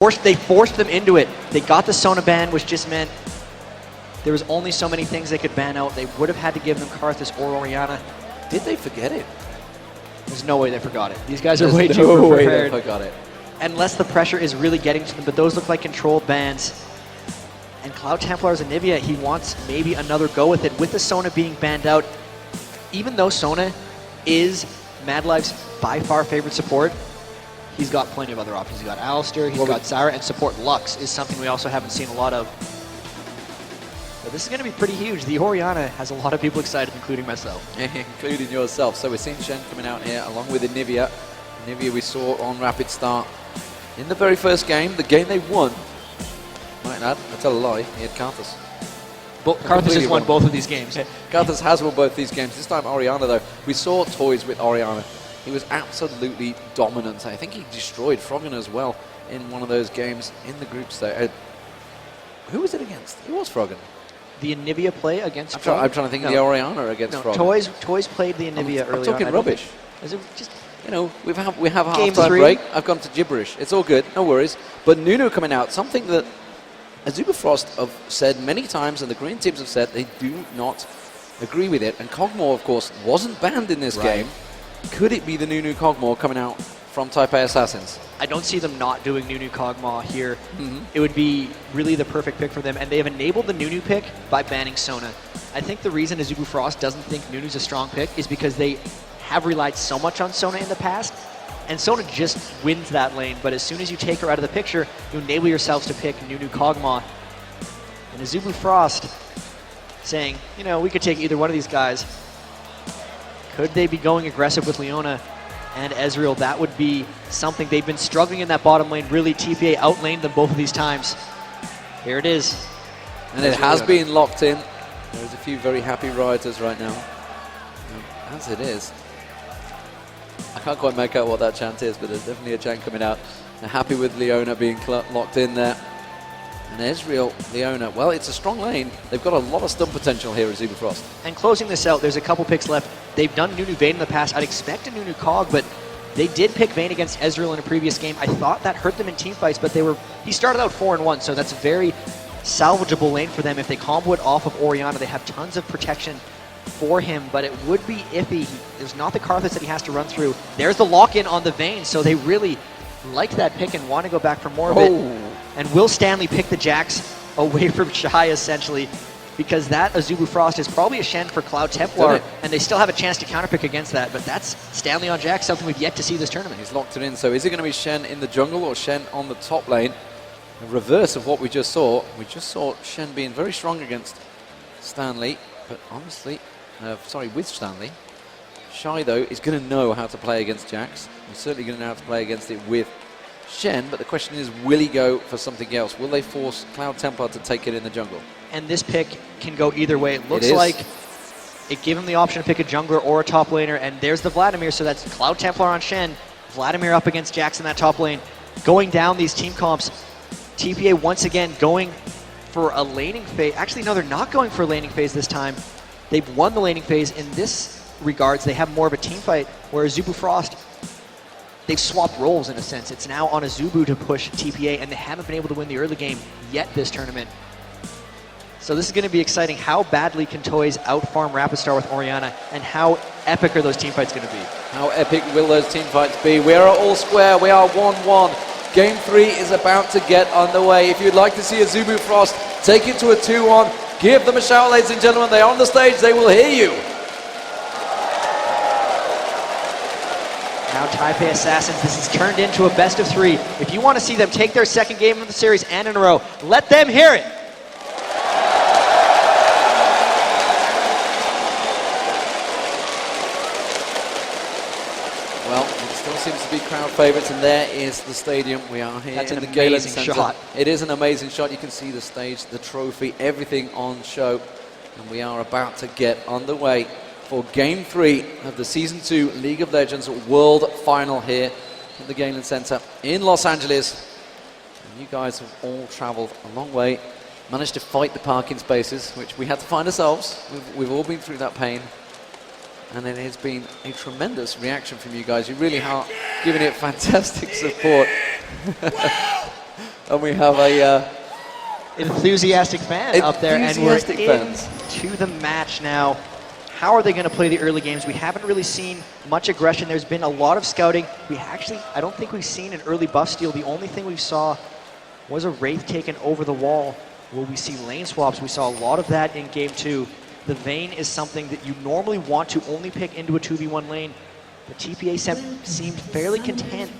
They forced them into it. They got the Sona ban, which just meant there was only so many things they could ban out. They would have had to give them Karthus or Orianna. Did they forget it? There's no way they forgot it. These guys are There's way no too way prepared. they forgot it. Unless the pressure is really getting to them, but those look like controlled bans. And Cloud Templar's Anivia, he wants maybe another go with it. With the Sona being banned out, even though Sona is Mad Life's by far favorite support, he's got plenty of other options. He's got Alistair, he's got Zyra, and support Lux is something we also haven't seen a lot of. But this is going to be pretty huge. The Orianna has a lot of people excited, including myself. Including yourself. So we're seeing Shen coming out here along with Anivia. Anivia we saw on Rapid Start in the very first game, the game they won. Might add, I tell a lie, he had Karthus. Karthus has won both of these games. Karthus has won both these games. This time Orianna though, we saw toys with Orianna. He was absolutely dominant. I think he destroyed Froggen as well in one of those games in the group stage. Who was it against? It was Froggen. The Anivia play against I'm trying to think of the Orianna against Froggen. Toys played the Anivia earlier. I'm talking rubbish. Is it just... You know, we have a Game half-time 3. break. I've gone to gibberish. It's all good, no worries. But Nunu coming out, something that Azubafrost have said many times, and the green teams have said they do not agree with it. And Kog'Maw, of course, wasn't banned in this game. Could it be the Nunu Kog'Maw coming out from Taipei Assassins? I don't see them not doing Nunu Kog'Maw here. It would be really the perfect pick for them, and they have enabled the Nunu pick by banning Sona. I think the reason Azubafrost doesn't think Nunu's a strong pick is because they have relied so much on Sona in the past, and Sona just wins that lane, but as soon as you take her out of the picture, you enable yourselves to pick Nunu Kog'Maw. And Azubafrost saying, you know, we could take either one of these guys. Could they be going aggressive with Leona and Ezreal? That would be something. They've been struggling in that bottom lane. Really, TPA outlaned them both of these times. Here it is. And it has been locked in. There's a few very happy riders right now. As it is. I can't quite make out what that chant is, but there's definitely a chant coming out. They're happy with Leona being locked in there. And Ezreal, Leona, well, it's a strong lane. They've got a lot of stun potential here at Azubafrost. And closing this out, there's a couple picks left. They've done Nunu Vayne in the past. I'd expect a Nunu Cog, but they did pick Vayne against Ezreal in a previous game. I thought that hurt them in teamfights, but he started out 4-1, so that's a very salvageable lane for them. If they combo it off of Orianna, they have tons of protection for him, but it would be iffy. There's not the Karthus that he has to run through. There's the lock-in on the Vayne, so they really like that pick and want to go back for more of it. And will Stanley pick the Jax away from Shy, essentially, because that Azubafrost is probably a Shen for Cloud Templar, and they still have a chance to counterpick against that, but that's Stanley on Jax, something we've yet to see this tournament. He's locked it in, so is it going to be Shen in the jungle or Shen on the top lane? The reverse of what we just saw. We just saw Shen being very strong against Stanley, but honestly, with Stanley. Shy, though, is going to know how to play against Jax. He's certainly going to know how to play against it with Shen, but the question is, will he go for something else? Will they force Cloud Templar to take it in the jungle? And this pick can go either way. It looks like it gave him the option to pick a jungler or a top laner, and there's the Vladimir, so that's Cloud Templar on Shen, Vladimir up against Jax in that top lane. Going down these team comps, TPA once again going for a laning phase. Actually, no, they're not going for a laning phase this time. They've won the laning phase. In this regards, they have more of a team fight, whereas Azubafrost, they've swapped roles in a sense. It's now on Azubu to push TPA, and they haven't been able to win the early game yet this tournament. So this is going to be exciting. How badly can Toys outfarm Rapid Star with Orianna, and how epic are those team fights going to be? How epic will those team fights be? We are all square. We are 1-1. Game 3 is about to get underway. If you'd like to see Azubafrost take it to a 2-1, give them a shout, ladies and gentlemen. They are on the stage. They will hear you. Now Taipei Assassins, this has turned into a best of 3. If you want to see them take their second game of the series and in a row, let them hear it. Well, it still seems to be crowd favourites, and there is the stadium. We are here in the Galen Centre. Shot. It is an amazing shot. You can see the stage, the trophy, everything on show. And we are about to get underway for Game 3 of the Season 2 League of Legends World Final here at the Galen Centre in Los Angeles. And you guys have all travelled a long way, managed to fight the parking spaces, which we had to find ourselves. We've all been through that pain. And it has been a tremendous reaction from you guys. You really are giving it fantastic support. And we have a enthusiastic fan up there, and we're fans. into the match now. How are they going to play the early games? We haven't really seen much aggression. There's been a lot of scouting. I don't think we've seen an early buff steal. The only thing we saw was a Wraith taken over the wall. Will we see lane swaps? We saw a lot of that in game 2. The Vayne is something that you normally want to only pick into a 2v1 lane, but TPA seemed fairly content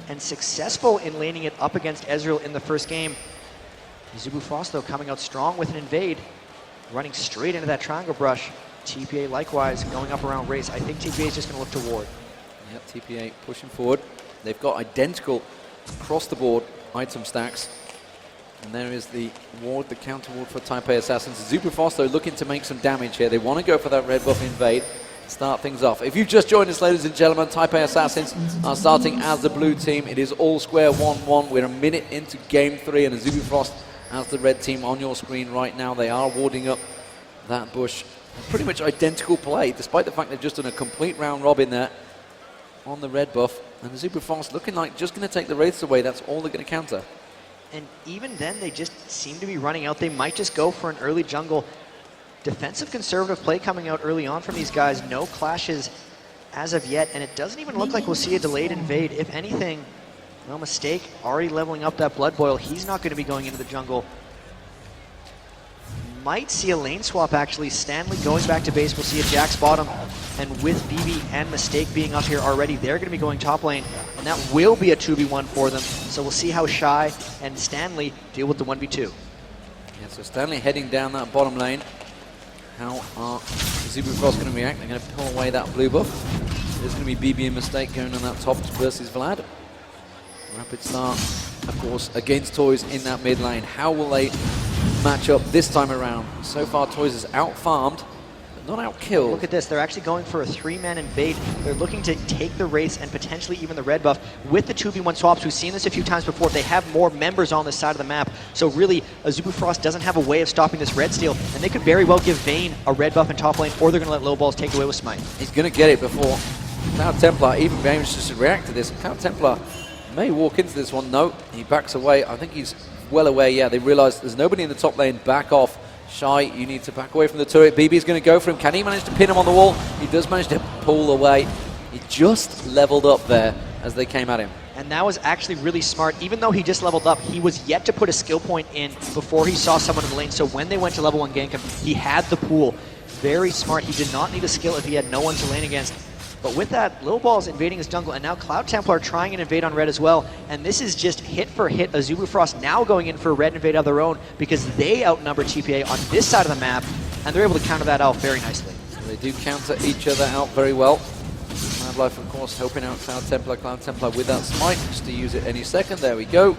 and successful in laning it up against Ezreal in the first game. Zubu Frost, though, coming out strong with an invade, running straight into that triangle brush. TPA likewise going up around Race. I think TPA is just going to look to ward. Yep, TPA pushing forward. They've got identical across the board item stacks. And there is the ward, the counter ward for Taipei Assassins. Zubu Frost, though, looking to make some damage here. They want to go for that red buff invade. Start things off. If you've just joined us, ladies and gentlemen, Taipei Assassins are starting as the blue team. It is all square 1-1. We're a minute into game 3, and Zubu Frost as the red team on your screen right now. They are warding up that bush. Pretty much identical play, despite the fact they've just done a complete round robin there on the red buff. And the Zubu Frost looking like just going to take the Wraiths away. That's all they're going to counter. And even then, they just seem to be running out. They might just go for an early jungle. Defensive conservative play coming out early on from these guys. No clashes as of yet, and it doesn't even look like we'll see a delayed invade. If anything, no mistake, already leveling up that Blood Boil. He's not going to be going into the jungle. Might see a lane swap, actually. Stanley going back to base. We'll see a Jax bottom, and with BB and Mistake being up here already, they're going to be going top lane, and that will be a 2v1 for them. So we'll see how Shy and Stanley deal with the 1v2. Yeah, so Stanley heading down that bottom lane. How are Zubu Frost going to react? They're going to pull away that blue buff. There's going to be BB and Mistake going on that top versus Vlad. Rapid start, of course, against Toys in that mid lane. How will they match up this time around? So far, Toys is out-farmed, but not out-killed. Look at this. They're actually going for a 3-man invade. They're looking to take the Wraiths and potentially even the red buff with the 2v1 swaps. We've seen this a few times before. They have more members on this side of the map. So really, Zubu Frost doesn't have a way of stopping this red steal, and they could very well give Vayne a red buff in top lane, or they're going to let Low Balls take away with Smite. He's going to get it before Cloud Templar even manages to react to this. Cloud Templar may walk into this one. No, he backs away. I think he's well away. Yeah, they realize there's nobody in the top lane. Back off. Shy, you need to back away from the turret. BB's going to go for him. Can he manage to pin him on the wall? He does manage to pull away. He just leveled up there as they came at him. And that was actually really smart. Even though he just leveled up, he was yet to put a skill point in before he saw someone in the lane. So when they went to level 1 gank him, he had the pool. Very smart. He did not need a skill if he had no one to lane against. But with that, Little Ball's invading his jungle, and now Cloud Templar trying an invade on red as well. And this is just hit for hit. Zubu Frost now going in for a red invade of their own because they outnumber TPA on this side of the map, and they're able to counter that out very nicely. So they do counter each other out very well. Mad Life, of course, helping out Cloud Templar with that smite, just to use it any second. There we go.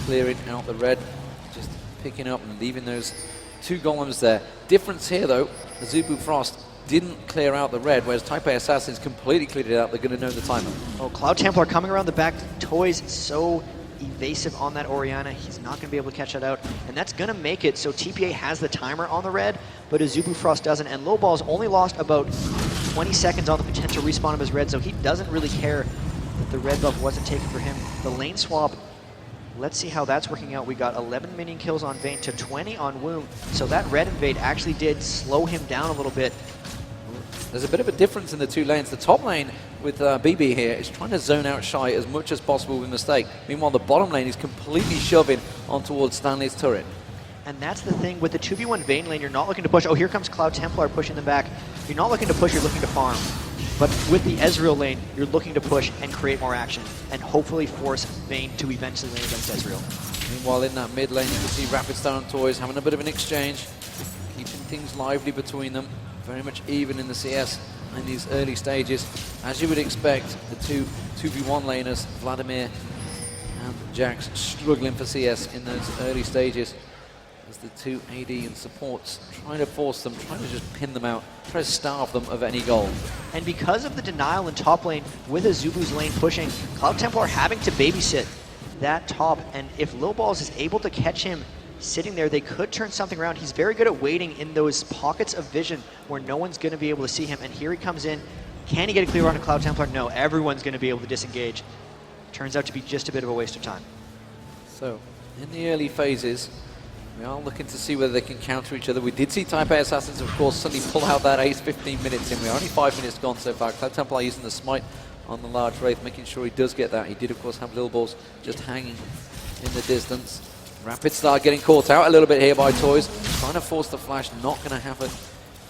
Clearing out the red, just picking up and leaving those 2 golems there. Difference here, though, Zubu Frost didn't clear out the red, whereas Taipei Assassins completely cleared it out. They're going to know the timer. Oh, Cloud Templar coming around the back. Toys so evasive on that Orianna. He's not going to be able to catch that out, and that's going to make it so TPA has the timer on the red, but Zubu Frost doesn't, and Low Ball's only lost about 20 seconds on the potential respawn of his red, so he doesn't really care that the red buff wasn't taken for him. The lane swap, let's see how that's working out. We got 11 minion kills on Vayne to 20 on Wound, so that red invade actually did slow him down a little bit. There's a bit of a difference in the 2 lanes. The top lane with BB here is trying to zone out Shy as much as possible with Mistake. Meanwhile, the bottom lane is completely shoving on towards Stanley's turret. And that's the thing, with the 2v1 Vayne lane, you're not looking to push. Oh, here comes Cloud Templar pushing them back. You're not looking to push, you're looking to farm. But with the Ezreal lane, you're looking to push and create more action, and hopefully force Vayne to eventually lane against Ezreal. Meanwhile, in that mid lane, you can see Rapid Star and Toys having a bit of an exchange, keeping things lively between them. Very much even in the CS in these early stages. As you would expect, the 2v1 laners, Vladimir and Jax, struggling for CS in those early stages as the 2 AD and supports trying to force them, trying to just pin them out, try to starve them of any goal. And because of the denial in top lane, with Azubu's lane pushing, Cloud Templar having to babysit that top, and if Lil Balls is able to catch him sitting there, they could turn something around. He's very good at waiting in those pockets of vision where no one's going to be able to see him. And here he comes in. Can he get a clear run to Cloud Templar? No, everyone's going to be able to disengage. Turns out to be just a bit of a waste of time. So, in the early phases, we are looking to see whether they can counter each other. We did see Taipei Assassins, of course, suddenly pull out that ace 15 minutes in. We're only 5 minutes gone so far. Cloud Templar using the smite on the large Wraith, making sure he does get that. He did, of course, have Little Balls just hanging in the distance. Rapid Star getting caught out a little bit here by Toys. Trying to force the flash, not going to happen.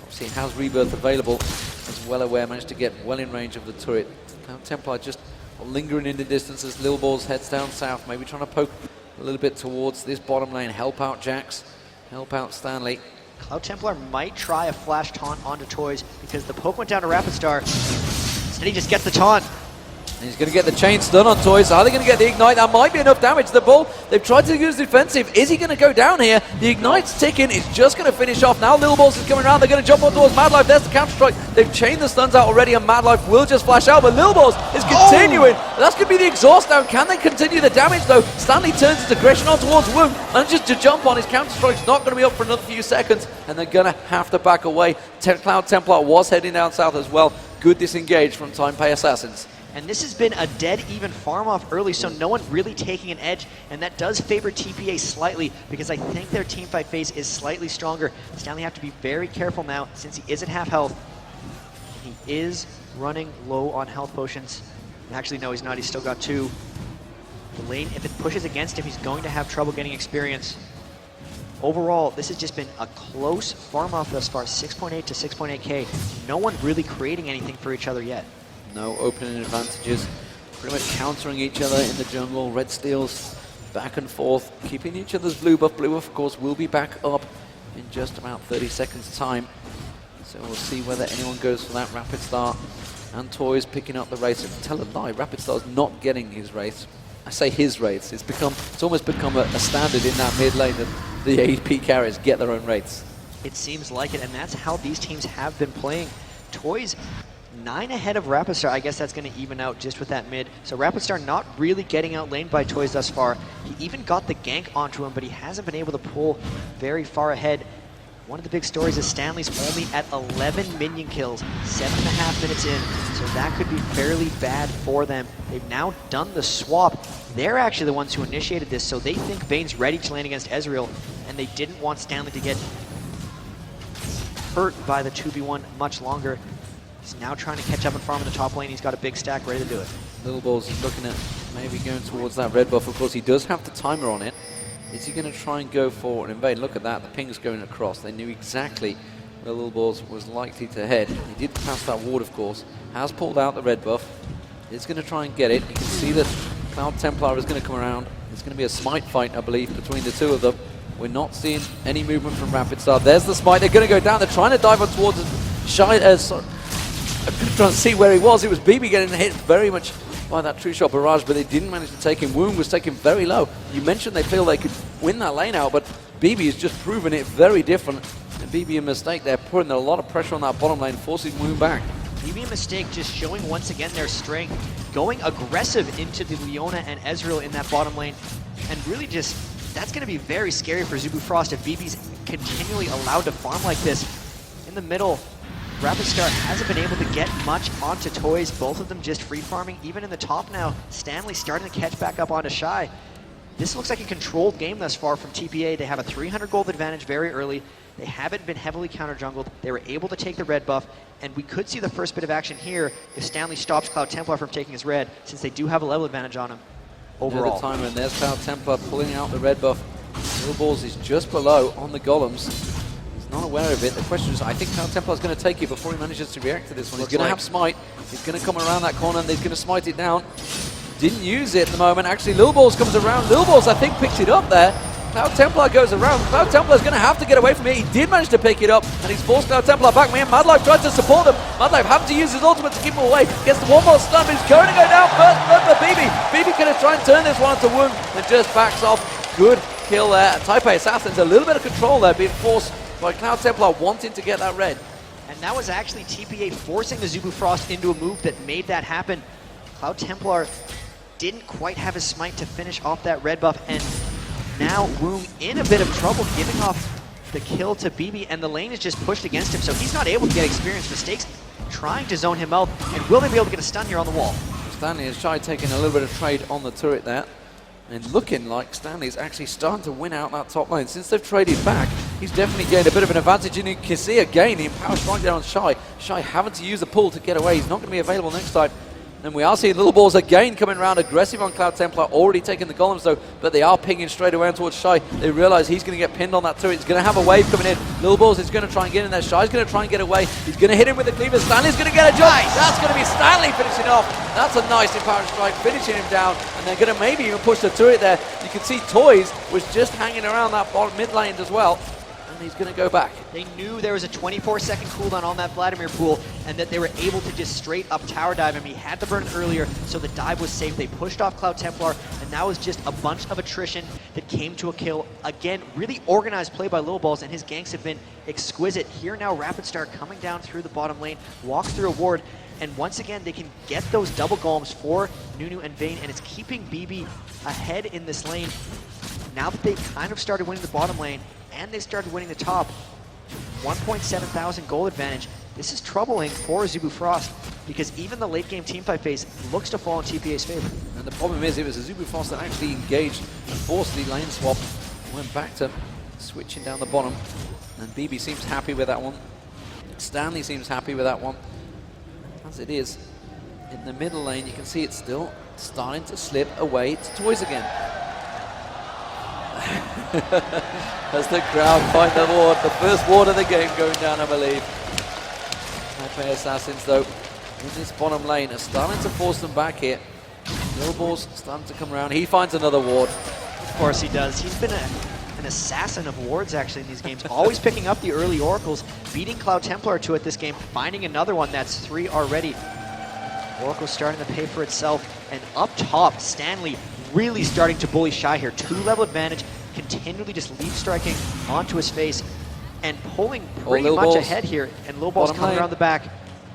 Obviously, he has Rebirth available. As well aware, managed to get well in range of the turret. Cloud Templar just lingering in the distance as Lil Balls heads down south, maybe trying to poke a little bit towards this bottom lane, help out Jax, help out Stanley. Cloud Templar might try a flash taunt onto Toys because the poke went down to Rapid Star. Instead he just gets the taunt. And he's going to get the chain stun on Toys. Are they going to get the ignite? That might be enough damage. The Bull, they've tried to use defensive. Is he going to go down here? The ignite's ticking. It's just going to finish off. Now Little Balls is coming around. They're going to jump on towards Mad Life. There's the counter strike. They've chained the stuns out already, and Mad Life will just flash out. But Little Balls is continuing. That's going to be the exhaust down. Can they continue the damage though? Stanley turns his aggression on towards Woong, manages to jump on. His counter strike's not going to be up for another few seconds, and they're going to have to back away. Cloud Templar was heading down south as well. Good disengage from Taipei Assassins. And this has been a dead even farm off early, so no one really taking an edge, and that does favor TPA slightly because I think their teamfight phase is slightly stronger. Stanley have to be very careful now since he is at half health. He is running low on health potions. Actually, no, he's not. He's still got 2. The lane, if it pushes against him, he's going to have trouble getting experience. Overall, this has just been a close farm off thus far, 6.8 to 6.8k. No one really creating anything for each other yet. No opening advantages, pretty much countering each other in the jungle. Red steals back and forth, keeping each other's blue buff. Blue buff, of course, will be back up in just about 30 seconds time. So we'll see whether anyone goes for that. Rapid Star and Toys picking up the race. Tell a lie, Rapid Star's not getting his race. I say his race. It's almost become a standard in that mid lane that the AP carriers get their own rates. It seems like it, and that's how these teams have been playing. Toys 9 ahead of Rapid Star. I guess that's going to even out just with that mid. So Rapid Star not really getting outlaned by Toys thus far. He even got the gank onto him, but he hasn't been able to pull very far ahead. One of the big stories is Stanley's only at 11 minion kills, 7.5 minutes in, so that could be fairly bad for them. They've now done the swap. They're actually the ones who initiated this, so they think Vayne's ready to land against Ezreal, and they didn't want Stanley to get hurt by the 2v1 much longer. He's now trying to catch up and farm in the top lane. He's got a big stack ready to do it. Little Balls is looking at maybe going towards that red buff. Of course, he does have the timer on it. Is he going to try and go for an invade? Look at that, the ping's going across. They knew exactly where Little Balls was likely to head. He did pass that ward, of course. Has pulled out the red buff. Is going to try and get it. You can see that Cloud Templar is going to come around. It's going to be a smite fight, I believe, between the two of them. We're not seeing any movement from Rapid Star. There's the smite. They're going to go down. They're trying to dive on towards it. I'm trying to see where he was. It was BB getting hit very much by that true shot barrage, but they didn't manage to take him. Woong was taken very low. You mentioned they feel they could win that lane out, but BB has just proven it very different. And BB a mistake there, putting a lot of pressure on that bottom lane, forcing Woong back. BB a mistake, just showing once again their strength, going aggressive into the Leona and Ezreal in that bottom lane, and really just, that's going to be very scary for Zubu Frost if BB's continually allowed to farm like this. In the middle, Rapid Star hasn't been able to get much onto Toys, both of them just free farming. Even in the top now, Stanley starting to catch back up onto Shy. This looks like a controlled game thus far from TPA. They have a 300 gold advantage very early. They haven't been heavily counter jungled. They were able to take the red buff, and we could see the first bit of action here if Stanley stops Cloud Templar from taking his red, since they do have a level advantage on him overall. Another timer, and there's Cloud Templar pulling out the red buff. Little Balls is just below on the golems. Not aware of it. The question is, I think Cloud Templar is going to take it before he manages to react to this one. He's going to have smite. He's going to come around that corner and he's going to smite it down. Didn't use it at the moment. Actually, Lil Balls comes around. Lil Balls, I think, picks it up there. Cloud Templar goes around. Cloud Templar is going to have to get away from it. He did manage to pick it up, and he's forced Cloud Templar back. Man, Mad Life tries to support them. Mad Life having to use his ultimate to keep him away. Gets the one more stun, but he's going to go down first. But for BB. BB going to try and turn this one to Woong and just backs off. Good kill there. Taipei Assassins, a little bit of control there, being forced by Cloud Templar wanting to get that red. And that was actually TPA forcing the Zubu Frost into a move that made that happen. Cloud Templar didn't quite have his smite to finish off that red buff, and now Woong in a bit of trouble giving off the kill to BB, and the lane is just pushed against him, so he's not able to get experience. Mistakes trying to zone him out, and will they be able to get a stun here on the wall? Stanley has tried taking a little bit of trade on the turret there. And looking like Stanley's actually starting to win out that top lane. Since they've traded back, he's definitely gained a bit of an advantage. And you can see again the Empower Strike there on Shy. Shy having to use the pull to get away. He's not going to be available next time. And we are seeing Little Balls again coming around aggressive on Cloud Templar, already taking the golems though, but they are pinging straight away towards Shy. They realize he's going to get pinned on that turret. He's going to have a wave coming in. Little Balls is going to try and get in there. Shy's going to try and get away. He's going to hit him with the cleaver. Stanley's going to get a jump. Nice. That's going to be Stanley finishing off. That's a nice Empower Strike, finishing him down. And they're going to maybe even push the turret there. You can see Toys was just hanging around that bottom mid lane as well. He's going to go back. They knew there was a 24-second cooldown on that Vladimir pool and that they were able to just straight up tower dive him. He had to burn it earlier, so the dive was safe. They pushed off Cloud Templar, and that was just a bunch of attrition that came to a kill. Again, really organized play by Little Balls, and his ganks have been exquisite. Here now, Rapid Star coming down through the bottom lane, walks through a ward, and once again, they can get those double golems for Nunu and Vayne, and it's keeping BB ahead in this lane. Now that they've kind of started winning the bottom lane, and they started winning the top, 1.7 thousand goal advantage. This is troubling for Azubu Frost because even the late game teamfight phase looks to fall in TPA's favor. And the problem is it was Azubu Frost that actually engaged and forced the lane swap. Went back to switching down the bottom. And BB seems happy with that one. Stanley seems happy with that one. As it is, in the middle lane, you can see it's still starting to slip away to Toys again. As the crowd find the ward, the first ward of the game going down, I believe. Taipei Assassins, though, in this bottom lane, are starting to force them back here. Little Balls starting to come around. He finds another ward. Of course he does. He's been an assassin of wards, actually, in these games. Always picking up the early oracles, beating Cloud Templar to it this game, finding another one. That's 3 already. Oracle starting to pay for itself. And up top, Stanley really starting to bully Shy here. 2-level advantage, continually just leap striking onto his face and pulling pretty much ahead here. And Little Balls coming around the back.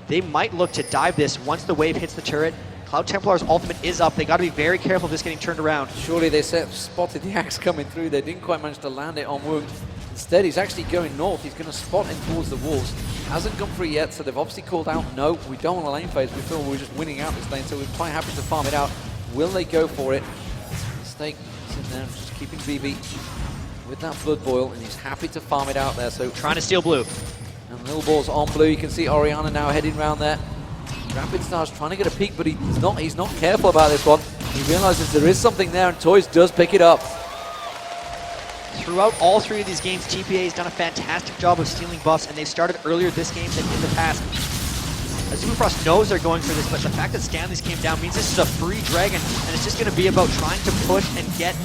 They might look to dive this once the wave hits the turret. Cloud Templar's ultimate is up. They got to be very careful of this getting turned around. Surely they spotted the axe coming through. They didn't quite manage to land it on Wound. Instead, he's actually going north. He's going to spot in towards the walls. Hasn't come through yet, so they've obviously called out, no, we don't want a lane phase. We feel we're just winning out this lane, so we're quite happy to farm it out. Will they go for it? Mistake sitting there, just keeping BB with that Blood Boil, and he's happy to farm it out there. So trying to steal blue. And Little Balls on blue. You can see Oriana now heading around there. Rapid Star's trying to get a peek, but he's not careful about this one. He realizes there is something there, and Toys does pick it up. Throughout all 3 of these games, TPA has done a fantastic job of stealing buffs, and they've started earlier this game than in the past. Azubu Frost knows they're going for this, but the fact that Stanley's came down means this is a free dragon, and it's just going to be about trying to push and get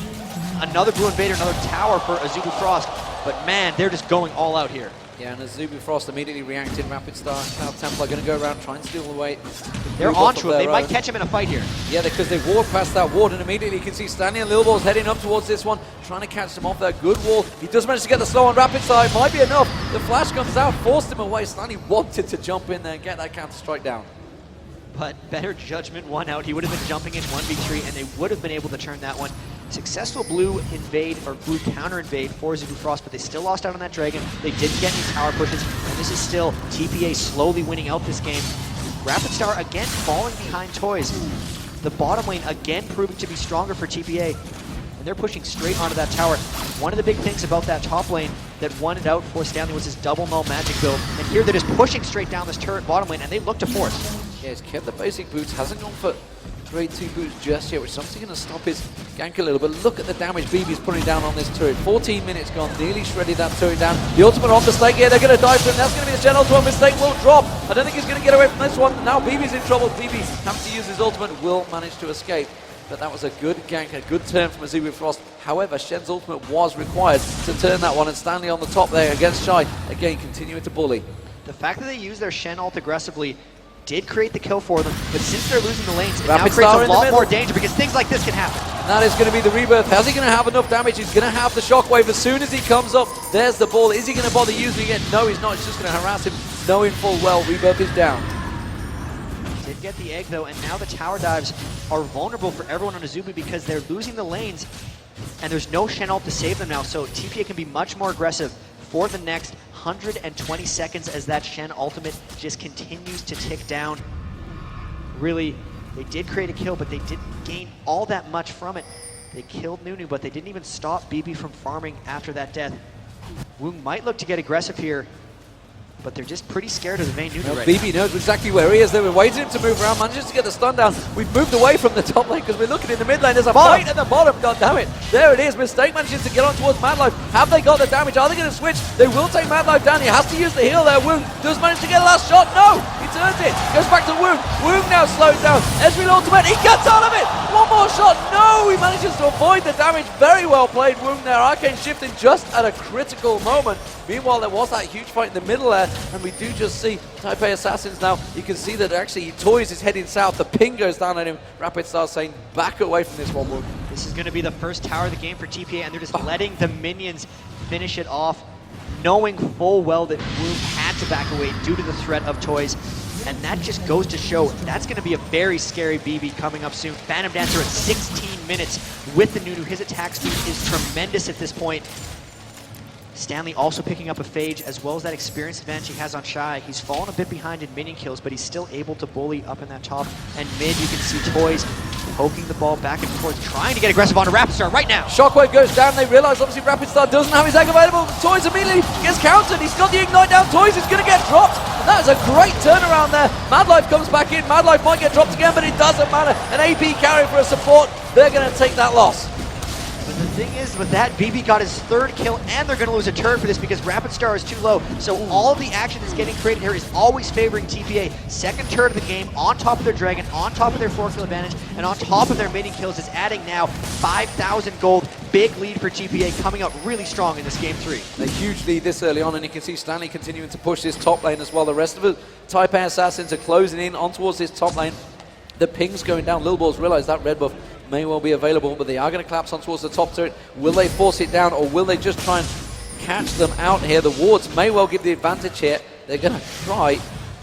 another Blue Invader, another tower for Azubu Frost. But man, they're just going all out here. Yeah, and Azubu Frost immediately reacted. Rapid Star, Cloud Templar going to go around, try and steal away. They're onto him. They might catch him in a fight here. Yeah, because they walked past that ward, and immediately you can see Stanley and Little Balls heading up towards this one, trying to catch them off there. Good wall. He does manage to get the slow on Rapid Star. It might be enough. The flash comes out, forced him away. Stanley wanted to jump in there and get that counter strike down. But better judgment won out. He would have been jumping in 1v3, and they would have been able to turn that one. Successful blue invade, or blue counter invade for Azubu Frost, but they still lost out on that dragon. They didn't get any tower pushes, and this is still TPA slowly winning out this game. Rapid Star again falling behind Toys. The bottom lane again proving to be stronger for TPA, and they're pushing straight onto that tower. One of the big things about that top lane that won it out for Stanley was his double null magic build, and here they're just pushing straight down this turret bottom lane, and they look to force. Yeah, he's kept the basic boots, hasn't gone for grade 2 boots just yet, which is obviously going to stop his gank a little, but look at the damage BB's putting down on this turret. 14 minutes gone, nearly shredded that turret down. The ultimate on mistake here, they're going to dive for him. That's going to be the Shen ultimate. Mistake will drop. I don't think he's going to get away from this one. Now BB's in trouble. BB having to use his ultimate, will manage to escape. But that was a good gank, a good turn from Azubu Frost. However, Shen's ultimate was required to turn that one, and Stanley on the top there against Shy, again continuing to bully. The fact that they use their Shen ult aggressively did create the kill for them, but since they're losing the lanes, it now creates a lot more danger because things like this can happen. And that is going to be the rebirth. How's he going to have enough damage? He's going to have the shockwave as soon as he comes up. There's the ball. Is he going to bother using it? No, he's not. He's just going to harass him, knowing full well rebirth is down. Did get the egg though, and now the tower dives are vulnerable for everyone on Azubu because they're losing the lanes, and there's no Shen ult to save them now, so TPA can be much more aggressive for the next 120 seconds as that Shen ultimate just continues to tick down. Really, they did create a kill, but they didn't gain all that much from it. They killed Nunu, but they didn't even stop BB from farming after that death. Woong might look to get aggressive here, but they're just pretty scared of the main Nunu right BB knows exactly where he is. They were waiting to move around, manages to get the stun down. We've moved away from the top lane because we're looking in the mid lane. There's a fight at the bottom, god damn it. There it is, Mistake manages to get on towards Madlife. Have they got the damage? Are they going to switch? They will take Madlife down. He has to use the heal there. Woong does manage to get a last shot. No, he turns it. Goes back to Woong. Woong now slows down. Ezreal ultimate, he gets out of it. One more shot. No, he manages to avoid the damage. Very well played, Woong there. Arcane shifting just at a critical moment. Meanwhile, there was that huge fight in the middle there, and we do just see Taipei Assassins now. You can see that actually Toys is heading south. The ping goes down on him. Rapid Star saying, back away from this one, Woong. This is going to be the first tower of the game for TPA, and they're just letting the minions finish it off, knowing full well that Woong had to back away due to the threat of Toys. And that just goes to show that's going to be a very scary BB coming up soon. Phantom Dancer at 16 minutes with the Nunu. His attack speed is tremendous at this point. Stanley also picking up a Phage, as well as that experience advantage he has on Shy. He's fallen a bit behind in minion kills, but he's still able to bully up in that top. And mid, you can see Toys poking the ball back and forth, trying to get aggressive onto Rapid Star right now. Shockwave goes down. They realize obviously Rapid Star doesn't have his egg available. Toys immediately gets countered. He's got the Ignite down. Toys is going to get dropped. And that is a great turnaround there. Madlife comes back in. Madlife might get dropped again, but it doesn't matter. An AP carry for a support. They're going to take that loss. But the thing is, with that, BB got his third kill, and they're going to lose a turret for this because Rapid Star is too low. So all of the action that's getting created here is always favoring TPA. Second turret of the game, on top of their Dragon, on top of their 4-kill advantage, and on top of their minion kills is adding now 5,000 gold. Big lead for TPA, coming up really strong in this game 3. A huge lead this early on, and you can see Stanley continuing to push this top lane as well. The rest of it, Taipei Assassins are closing in on towards this top lane. The ping's going down. Lil Balls realize that red buff may well be available, but they are going to collapse on towards the top turret. Will they force it down, or will they just try and catch them out here? The wards may well give the advantage here. They're going to try.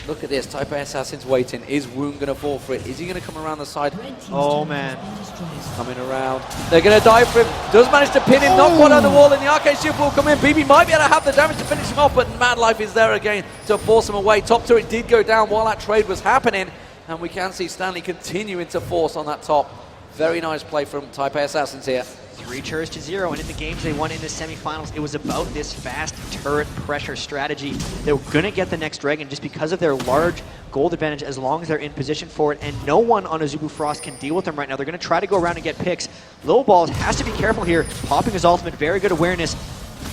Look at this. Taipei Assassin's waiting. Is Woong going to fall for it? Is he going to come around the side? Oh, man. He's coming around. They're going to dive for him. Does manage to pin him. Knock one on the wall, and the Arcane Shift will come in. BB might be able to have the damage to finish him off, but Madlife is there again to force him away. Top turret did go down while that trade was happening, and we can see Stanley continuing to force on that top. Very nice play from Taipei Assassins here. 3 turrets to 0, and in the games they won in the semifinals, it was about this fast turret pressure strategy. They're going to get the next Dragon just because of their large gold advantage as long as they're in position for it, and no one on Azubu Frost can deal with them right now. They're going to try to go around and get picks. Lil Balls has to be careful here. Popping his ultimate, very good awareness.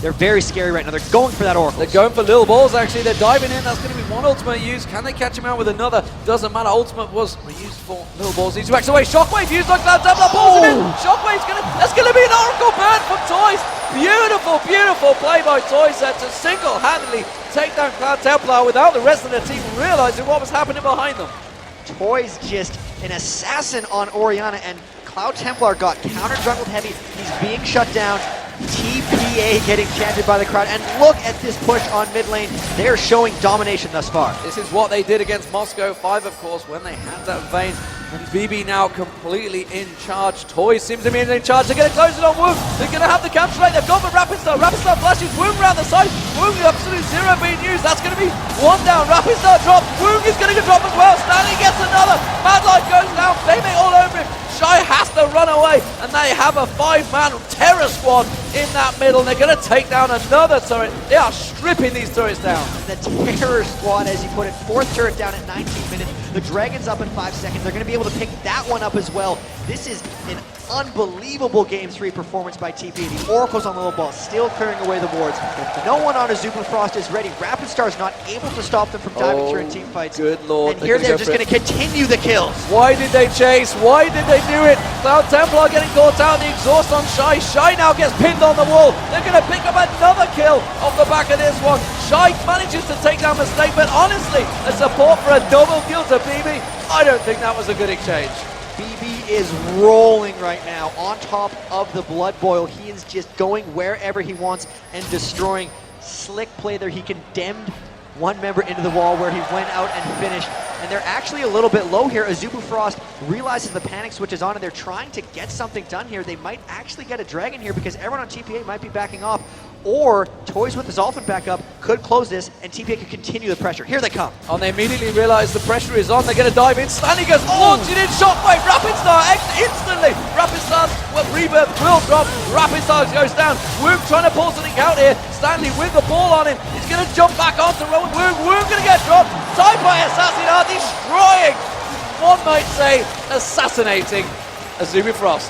They're very scary right now. They're going for that Oracle. They're going for Lil Balls, actually. They're diving in. That's going to be one ultimate use. Can they catch him out with another? Doesn't matter. Ultimate was used for Lil Balls. He's backs away. Shockwave used on Cloud Templar. Balls him in. Shockwave's going to... That's going to be an Oracle burn from Toys. Beautiful, beautiful play by Toys there to single-handedly take down Cloud Templar without the rest of the team realizing what was happening behind them. Toys just an assassin on Orianna, and Cloud Templar got counter-jungled heavy. He's being shut down. TPA getting chanted by the crowd, and look at this push on mid lane. They're showing domination thus far. This is what they did against Moscow 5, of course, when they had that Vayne. And BB now completely in charge. Toys seems to be in charge. They're going to close it on Woong. They're going to have the capture rate. They've gone for Rapid Star. Rapid Star flashes Woong around the side. Woong absolute zero being used. That's going to be one down. Rapid Star drops. Woong is going to get dropped as well. Stanley gets another. Madlife goes down. Playmate all over him. Shy has to run away, and they have a 5-man terror squad in that middle. They're going to take down another turret. They are stripping these turrets down. The terror squad, as you put it, 4th turret down at 19 minutes. The Dragon's up in 5 seconds. They're going to be able to pick that one up as well. This is an unbelievable Game 3 performance by TP. The Oracle's on the little ball, still clearing away the wards. No one on Azubu Frost is ready. Rapid Star's not able to stop them from diving through in team fights. Good lord. And here they're just going to continue the kills. Why did they chase? Why did they do it? Cloud Templar getting caught out. The exhaust on Shy. Shy now gets pinned on the wall. They're going to pick up another kill off the back of this one. Shy manages to take down Mistake, but honestly, a support for a double kill to BB. I don't think that was a good exchange. BB is rolling right now on top of the Blood Boil. He is just going wherever he wants and destroying. Slick play there. He condemned one member into the wall where he went out and finished. And they're actually a little bit low here. Azubu Frost realizes the panic switch is on and they're trying to get something done here. They might actually get a Dragon here because everyone on TPA might be backing off. or Toys with his Zolfin back up could close this, and TPA could continue the pressure. Here they come. And they immediately realize the pressure is on. They're going to dive in. Stanley goes launching in. Shockwave. Rapid Star instantly. Rapid Star, well, Rebirth will drop. Rapid Star goes down. Woog trying to pull something out here. Stanley with the ball on him. He's going to jump back onto Rowan Woog. Woog going to get dropped. Type-A Assassin are destroying, one might say, assassinating Azubu Frost.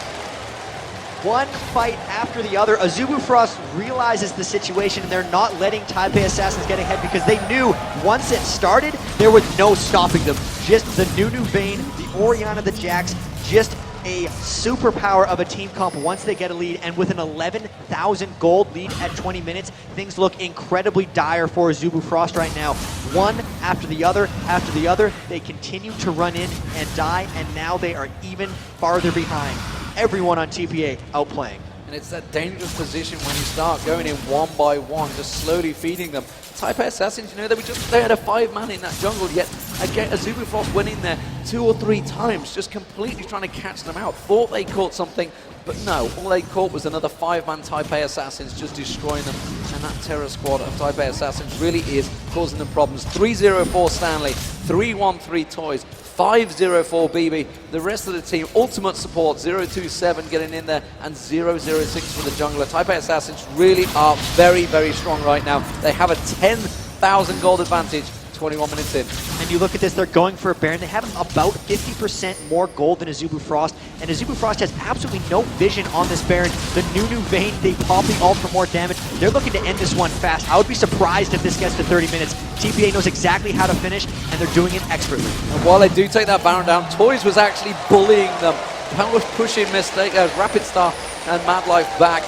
One fight after the other, Azubu Frost realizes the situation, and they're not letting Type-A Assassins get ahead because they knew once it started, there was no stopping them. Just the Nunu Vayne, the Orianna, the Jax, just a superpower of a team comp once they get a lead, and with an 11,000 gold lead at 20 minutes, things look incredibly dire for Azubu Frost right now. One after the other, they continue to run in and die, and now they are even farther behind. Everyone on TPA outplaying. And it's that dangerous position when you start going in one by one, just slowly feeding them. Type-A Assassins, you know, they had a 5-man in that jungle, yet again, Azubu Frost went in there 2 or 3 times, just completely trying to catch them out. Thought they caught something, but no, all they caught was another 5-man Type-A Assassins just destroying them. And that terror squad of Type-A Assassins really is causing them problems. 3-0 Stanley, 3-1-3 Toys, 5-0 BB. The rest of the team, ultimate support, 0-2-7 getting in there, and 0-0-6 for the jungler. Type-A Assassins really are very, very strong right now. They have a 10,000 gold advantage, 21 minutes in. And you look at this, they're going for a Baron. They have about 50% more gold than Azubu Frost, and Azubu Frost has absolutely no vision on this Baron. The Nunu Vayne, they pop the ult for more damage. They're looking to end this one fast. I would be surprised if this gets to 30 minutes. TPA knows exactly how to finish, and they're doing it expertly. And while they do take that Baron down, Toys was actually bullying them. Pound was pushing Rapid Star and Mad Life back.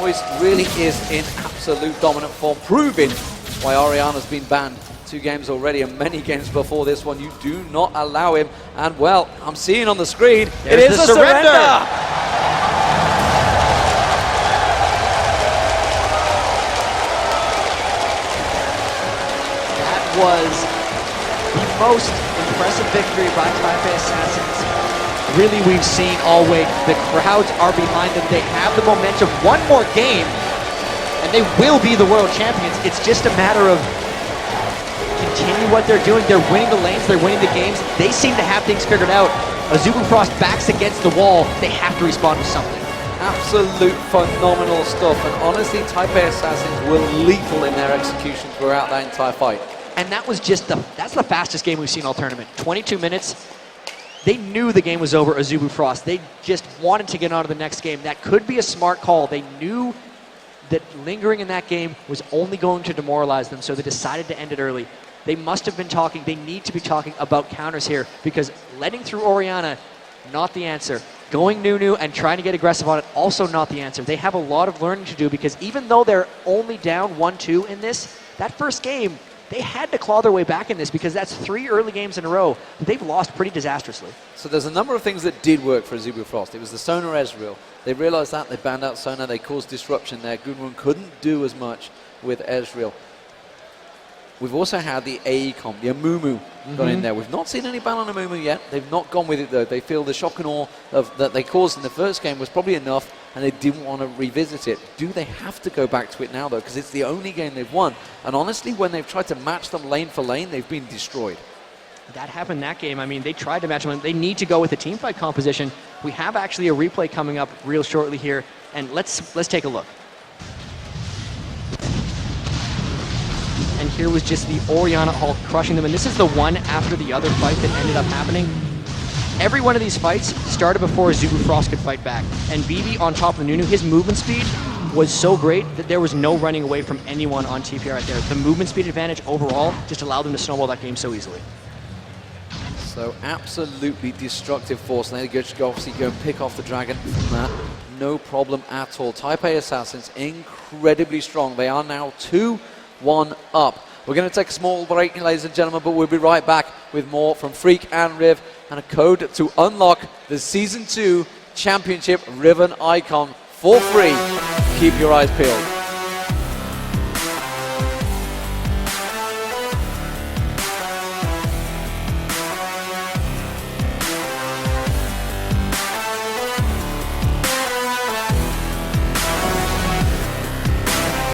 Toys really is in absolute dominant form, proving why Orianna's been banned 2 games already and many games before this one. You do not allow him, and well, I'm seeing on the screen, it is a surrender! That was the most impressive victory by Type-A Assassins really we've seen all week. The crowds are behind them. They have the momentum. One more game, and they will be the world champions. It's just a matter of continue what they're doing. They're winning the lanes, they're winning the games. They seem to have things figured out. Azubu Frost backs against the wall. They have to respond with something. Absolute phenomenal stuff, and honestly, Type-A Assassins were lethal in their execution throughout that entire fight. And that was just that's the fastest game we've seen all tournament. 22 minutes. They knew the game was over, Azubu Frost. They just wanted to get on to the next game. That could be a smart call. They knew that lingering in that game was only going to demoralize them, so they decided to end it early. They must have been talking, they need to be talking about counters here, because letting through Orianna, not the answer. Going Nunu and trying to get aggressive on it, also not the answer. They have a lot of learning to do, because even though they're only down 1-2 in this, that first game, they had to claw their way back in this, because that's 3 early games in a row that they've lost pretty disastrously. So there's a number of things that did work for Azubu Frost. It was the Sonar Ezreal. They realized that, they banned out Sonar, they caused disruption there. Goodwin couldn't do as much with Ezreal. We've also had the AE comp, the Amumu got in there. We've not seen any ban on Amumu yet. They've not gone with it though. They feel the shock and awe that they caused in the first game was probably enough, and they didn't want to revisit it. Do they have to go back to it now though? Because it's the only game they've won. And honestly, when they've tried to match them lane for lane, they've been destroyed. That happened that game. I mean, they tried to match them. They need to go with a team fight composition. We have actually a replay coming up real shortly here, and let's take a look. And here was just the Orianna ult crushing them, and this is the one after the other fight that ended up happening. Every one of these fights started before Azubu Frost could fight back, and BB on top of Nunu, his movement speed was so great that there was no running away from anyone on TPR right there. The movement speed advantage overall just allowed them to snowball that game so easily. So absolutely destructive force, and they just obviously go and pick off the dragon from that. No problem at all. Type-A Assassins incredibly strong. They are now 2-1 up. We're going to take a small break, ladies and gentlemen, but we'll be right back with more from Freak and Riv, and a code to unlock the Season 2 Championship Riven Icon for free. Keep your eyes peeled.